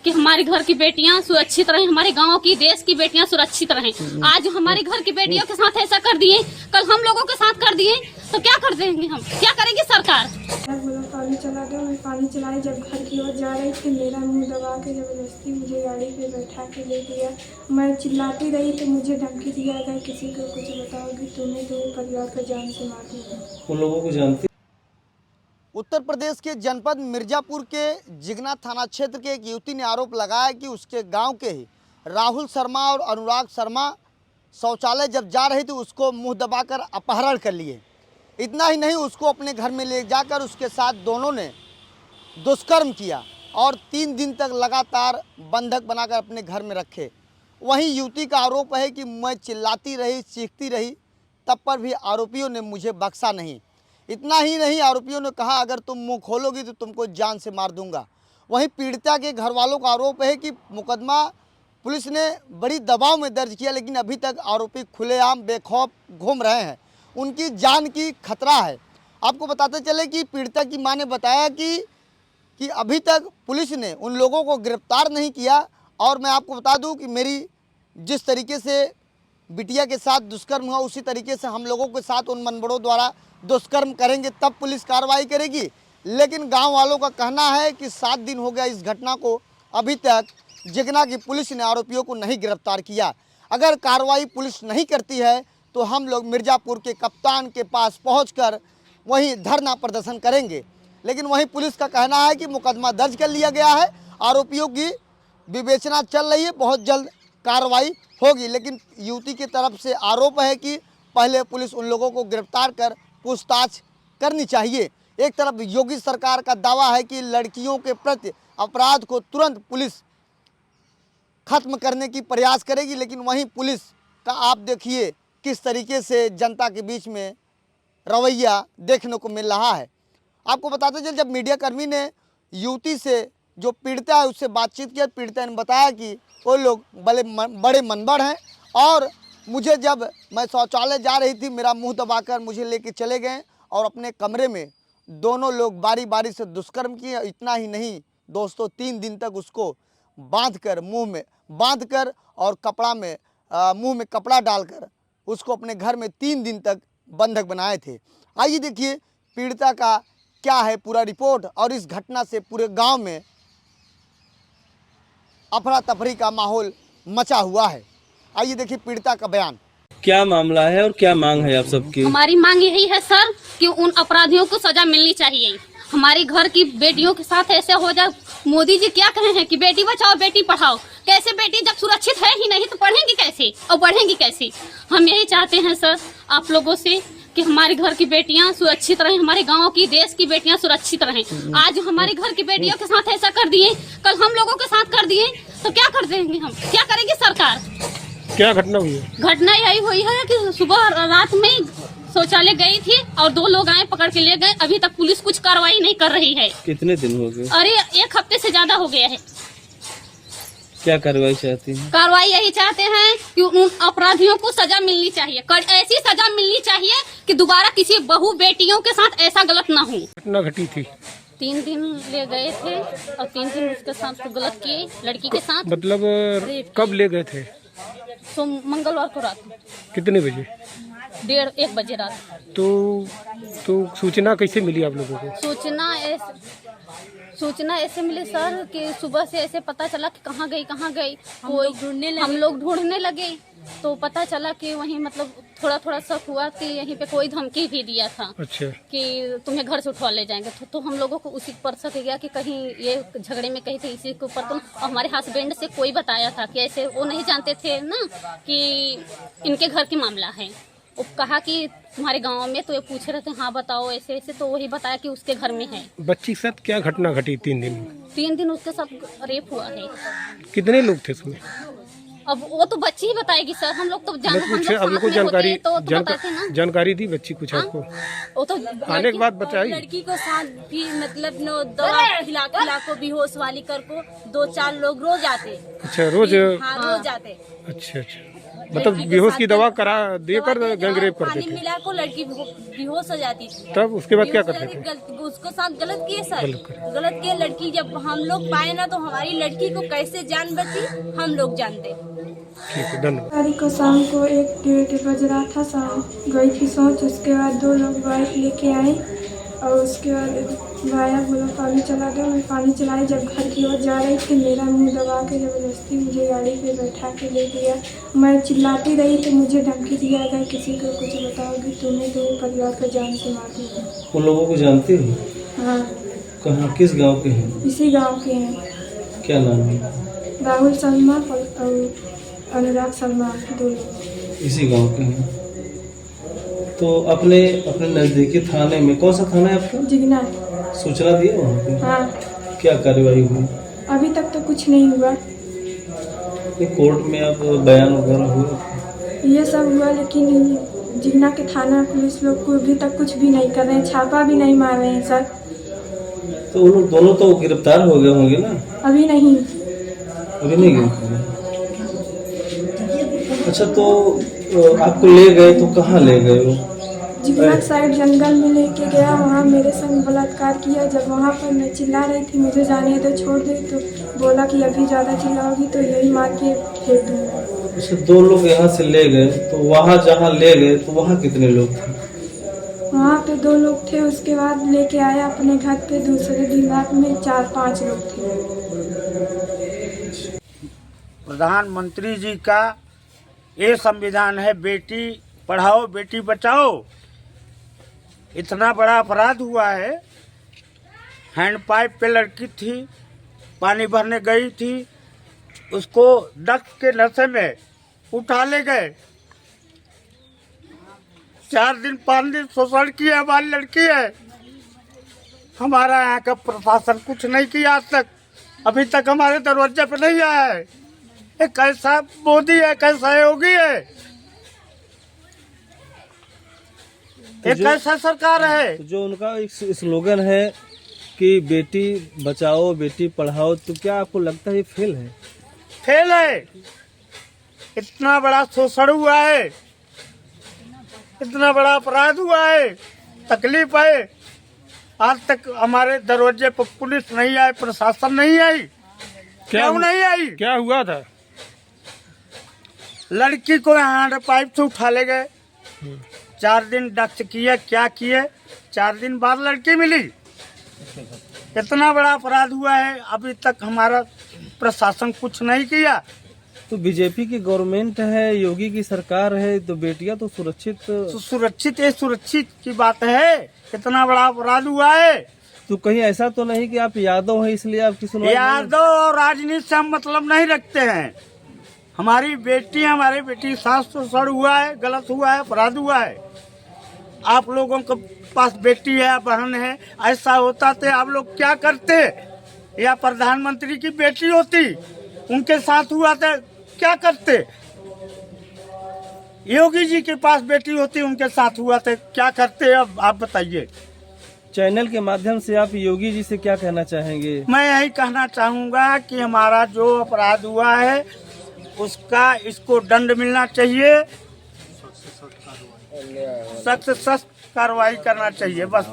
कि हमारे घर की बेटियां सुरक्षित रहें, हमारे गांव की, देश की बेटियां सुरक्षित रहें। आज हमारे घर की बेटियों के साथ ऐसा कर दिए, कल हम लोगों के साथ कर दिए, तो क्या कर देंगे हम, क्या करेगी सरकार? पानी चला गया, मैं पानी चलाई जब घर की ओर जा रही थी, मेरा मुंह दबा के जबरदस्ती मुझे गाड़ी पे बैठा के ले गया। मैं चिल्लाती रही तो मुझे धमकी दिया, अगर किसी को कुछ बताओगी तुम्हें तो परिवार को जान से मार दूंगा। उन लोगों को जानते। उत्तर प्रदेश के जनपद मिर्जापुर के जिगना थाना क्षेत्र के एक युवती ने आरोप लगाया कि उसके गांव के ही राहुल शर्मा और अनुराग शर्मा शौचालय जब जा रही थी उसको मुंह दबाकर अपहरण कर लिए। इतना ही नहीं, उसको अपने घर में ले जाकर उसके साथ दोनों ने दुष्कर्म किया और 3 दिन तक लगातार बंधक बनाकर अपने घर में रखे। वहीं युवती का आरोप है कि मैं चिल्लाती रही, चीखती रही, तब पर भी आरोपियों ने मुझे बख्शा नहीं। इतना ही नहीं, आरोपियों ने कहा अगर तुम मुंह खोलोगी तो तुमको जान से मार दूंगा। वहीं पीड़िता के घर वालों का आरोप है कि मुकदमा पुलिस ने बड़ी दबाव में दर्ज किया, लेकिन अभी तक आरोपी खुलेआम बेखौफ घूम रहे हैं। उनकी जान की खतरा है। आपको बताते चले कि पीड़िता की मां ने बताया कि अभी तक पुलिस ने उन लोगों को गिरफ्तार नहीं किया। और मैं आपको बता दूं कि मेरी जिस तरीके से बिटिया के साथ दुष्कर्म हुआ, उसी तरीके से हम लोगों के साथ उन मनबड़ों द्वारा दुष्कर्म करेंगे, तब पुलिस कार्रवाई करेगी। लेकिन गांव वालों का कहना है कि 7 दिन हो गया इस घटना को, अभी तक जिगना की पुलिस ने आरोपियों को नहीं गिरफ्तार किया। अगर कार्रवाई पुलिस नहीं करती है तो हम लोग मिर्जापुर के कप्तान के पास पहुंचकर वहीं धरना प्रदर्शन करेंगे। लेकिन वहीं पुलिस का कहना है कि मुकदमा दर्ज कर लिया गया है, आरोपियों की विवेचना चल रही है, बहुत जल्द कार्रवाई होगी। लेकिन युवती की तरफ से आरोप है कि पहले पुलिस उन लोगों को गिरफ्तार कर पूछताछ करनी चाहिए। एक तरफ योगी सरकार का दावा है कि लड़कियों के प्रति अपराध को तुरंत पुलिस खत्म करने की प्रयास करेगी, लेकिन वहीं पुलिस का आप देखिए किस तरीके से जनता के बीच में रवैया देखने को मिल रहा है। आपको बताते चल, जब मीडियाकर्मी ने युवती से जो पीड़िता है उससे बातचीत किया, पीड़िता ने बताया कि वो लोग बड़े मनबड़ हैं और मुझे जब मैं शौचालय जा रही थी मेरा मुंह दबाकर मुझे लेके चले गए और अपने कमरे में दोनों लोग बारी बारी से दुष्कर्म किए। इतना ही नहीं दोस्तों, 3 दिन तक उसको बांधकर मुंह में बांधकर और कपड़ा में मुंह में कपड़ा डालकर उसको अपने घर में 3 दिन तक बंधक बनाए थे। आइए देखिए पीड़िता का क्या है पूरा रिपोर्ट। और इस घटना से पूरे गांव में अफरा तफरी का माहौल मचा हुआ है। आइए देखिए पीड़िता का बयान। क्या मामला है और क्या मांग है आप सबकी? हमारी मांग यही है सर कि उन अपराधियों को सजा मिलनी चाहिए। हमारे घर की बेटियों के साथ ऐसे हो जाए। मोदी जी क्या कहे हैं कि बेटी बचाओ बेटी पढ़ाओ। कैसे बेटी जब सुरक्षित है ही नहीं तो पढ़ेंगी कैसे और बढ़ेंगी कैसे? हम यही चाहते हैं सर आप लोगों से कि हमारे घर की बेटियां सुरक्षित रहें, हमारे गांव की, देश की बेटियां सुरक्षित रहें। आज हमारे घर की बेटियों के साथ ऐसा कर दिए, कल हम लोगों के साथ कर दिए, तो क्या कर देंगे हम, क्या करेगी सरकार? क्या घटना हुई है? घटना यही हुई है कि सुबह रात में शौचालय गई थी और 2 लोग आए पकड़ के ले गए। अभी तक पुलिस कुछ कार्रवाई नहीं कर रही है। कितने दिन हो गए? अरे 1 हफ्ते से ज्यादा हो गया है। क्या कार्रवाई चाहती हैं? कार्रवाई यही चाहते हैं कि उन अपराधियों को सजा मिलनी चाहिए, ऐसी सजा मिलनी चाहिए कि दोबारा किसी बहू बेटियों के साथ ऐसा गलत ना हो। घटना घटी थी 3 दिन ले गए थे और 3 दिन उसके साथ तो गलत किए लड़की के साथ। मतलब कब ले गए थे? तो मंगलवार को रात कितने बजे? 1:30 बजे रात। तो सूचना कैसे मिली आप लोगों को? सूचना ऐसे मिली सर कि सुबह से ऐसे पता चला कि कहाँ गई हम लोग ढूंढने लगे तो पता चला कि वहीं मतलब थोड़ा थोड़ा शक हुआ कि यहीं पे कोई धमकी भी दिया था। अच्छा। कि तुम्हें घर से उठवा ले जाएंगे। तो हम लोगों को उसी पर शक गया कि कहीं ये झगड़े में कहीं थे इसी के ऊपर। तो हमारे हस्बैंड से कोई बताया था कि ऐसे वो नहीं जानते थे ना कि इनके घर की मामला है। वो कहा कि तुम्हारे गांव में, तो ये पूछ रहे थे हाँ बताओ ऐसे ऐसे, तो वही बताया कि उसके घर में है। बच्ची के साथ क्या घटना घटी 3 दिन में? 3 दिन उसके साथ रेप हुआ है। कितने लोग थे उसमें? अब वो तो बच्ची ही बताएगी सर, हम लोग तो जानकारी दी बच्ची कुछ आपको? वो तो आने के बाद बताई। लड़की को साथ भी मतलब दवा खिला को बेहोश वाली कर को 2-4 लोग रोज आते। अच्छा रोज? हाँ रोज आते। अच्छा। मतलब बेहोश की दवा करा देकर गैंगरेप करते पानी थे। मिला को लड़की बेहोश हो जाती थी। तब उसके बाद क्या बेहोश करते हो थे? जाती, उसको साथ गलत किए सर, गलत करे। गलत किए। लड़की जब हम लोग पाए ना तो हमारी लड़की को कैसे जान बची हम लोग जानते। ठीक है, धन्यवाद। तारीख को शाम को 1 बज रहा था, शाम गई थी सोच। उसके बाद 2 लोग बाइक लेके आए और उसके बाद भाया बोला पानी चला दो। मैं पानी चलाई, जब घर की ओर जा रही थी मेरा मुंह दबा के ज़बरदस्ती मुझे गाड़ी पे बैठा के ले गया। मैं चिल्लाती रही तो मुझे धमकी दिया, अगर किसी को कुछ बताओगी तुम्हें तो परिवार को जान से मार दूँगा। उन लोगों को जानते हो? हाँ, कहाँ, किस गांव के हैं? इसी गांव के हैं। क्या नाम है? राहुल शर्मा और अनुराग शर्मा, 2 लोग। इसी गांव के हैं। तो अपने नजदीकी थाने में, कौन सा थाना है आपका? जिगना। सूचना दी वहाँ पे? हाँ, क्या कार्रवाई हुई? अभी तक तो कुछ नहीं हुआ। ये कोर्ट में आप बयान वगैरह हुआ? ये सब हुआ, लेकिन जिगना के थाना पुलिस लोग को अभी तक कुछ भी नहीं कर रहे हैं, छापा भी नहीं मार रहे हैं सर। तो उन लोग दोनों तो गिरफ्तार हो गए होंगे ना? अभी नहीं। अभी नहीं गिरफ्तार। अच्छा, तो आपको ले गए तो कहाँ ले गए वो? जिगना साइड जंगल में लेके गया, वहाँ मेरे संग बलात्कार किया। जब वहाँ पर मैं चिल्ला रही थी मुझे जाने दो, छोड़ दे, तो बोला कि अभी ज़्यादा चिल्लाओगी तो यही मार के फेंक दूँगा। अच्छा, 2 लोग यहाँ से ले गए, तो वहाँ जहाँ ले गए तो वहाँ कितने लोग थे? वहाँ पे 2 लोग थे। उसके बाद लेके आया अपने घर पे, दूसरे दिन रात में 4-5 लोग थे। प्रधानमंत्री जी का ये संविधान है, बेटी पढ़ाओ बेटी बचाओ। इतना बड़ा अपराध हुआ है। हैंडपाइप पे लड़की थी, पानी भरने गई थी, उसको ड्रग्स के नशे में उठा ले गए। 4 दिन 5 दिन शोषण किया, हमारी लड़की है। हमारा यहाँ का प्रशासन कुछ नहीं किया आज तक, अभी तक हमारे दरवाजे पे नहीं आया है। ये कैसा मोदी है, कैसा योगी है, ये कैसा सरकार है? तो जो उनका एक स्लोगन है कि बेटी बचाओ बेटी पढ़ाओ, तो क्या आपको लगता है ये फेल है? फेल है। इतना बड़ा शोषण हुआ है, इतना बड़ा अपराध हुआ है, तकलीफ है। आज तक हमारे दरवाजे पर पुलिस नहीं आई, प्रशासन नहीं आई। क्यों नहीं आई? क्या हुआ था? लड़की को हैंड पाइप से उठा ले गए। 4 दिन डक्स किए, क्या किए, 4 दिन बाद लड़की मिली। इतना बड़ा अपराध हुआ है, अभी तक हमारा प्रशासन कुछ नहीं किया। तो बीजेपी की गवर्नमेंट है, योगी की सरकार है, तो बेटियां तो सुरक्षित। तो सुरक्षित की बात है। इतना बड़ा अपराध हुआ है। तो कहीं ऐसा तो नहीं कि आप यादव हैं इसलिए आपकी सुनवाई नहीं? यादव और राजनीति से हम मतलब नहीं रखते हैं। हमारी बेटी सास शोषण हुआ है, गलत हुआ है, अपराध हुआ है। आप लोगों के पास बेटी है, बहन है, ऐसा होता तो आप लोग क्या करते? या प्रधानमंत्री की बेटी होती, उनके साथ हुआ तो क्या करते? योगी जी के पास बेटी होती, उनके साथ हुआ तो क्या करते? अब आप बताइए। चैनल के माध्यम से आप योगी जी से क्या कहना चाहेंगे? मैं यही कहना चाहूँगा कि हमारा जो अपराध हुआ है उसका इसको दंड मिलना चाहिए, सख्त कार्रवाई करना चाहिए, बस।